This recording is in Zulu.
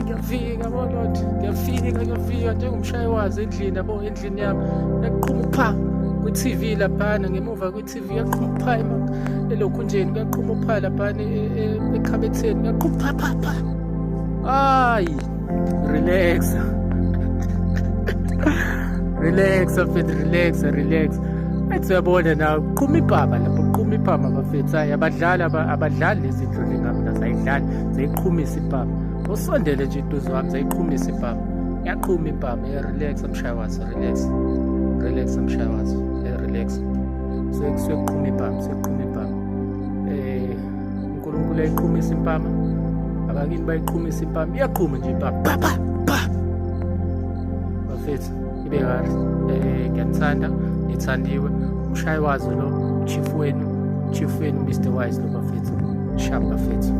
ngiyafika yabo Lord, ngiyafika njengomshayi wazi endlini yabo, endlini yami yaqhuma upha kwi-TV laphana, ngemuva kwi-TV yaqhuma upha elokhunjeni, kuyaqhuma upha laphana ekhabetheni, kuyaqhuma pha. Hayi, relax mfethu, relax. Ethi uyabona nawe, qhuma ipama lapho, qhuma ipama bafethu. Hayi, abadlali lezi zinto njengamna, zayidlali zayiqhumisa ipama. Usondele nje eduze wami, zayiqhumisa ipama. Yaqhuma ipama, relax mshaya wazo, relax mshaya wazo, relax. Sekuqhuma ipama. uNkulunkulu ayiqhumisa impama, abakini bayiqhumisa impama, iyaqhuma nje impama, pa bafethu, ibe kahle. Ngiyanithanda, ngithandiwe, umshayi wazo lo, chief wenu Mr. Wise lo bafethu, sharp bafethu.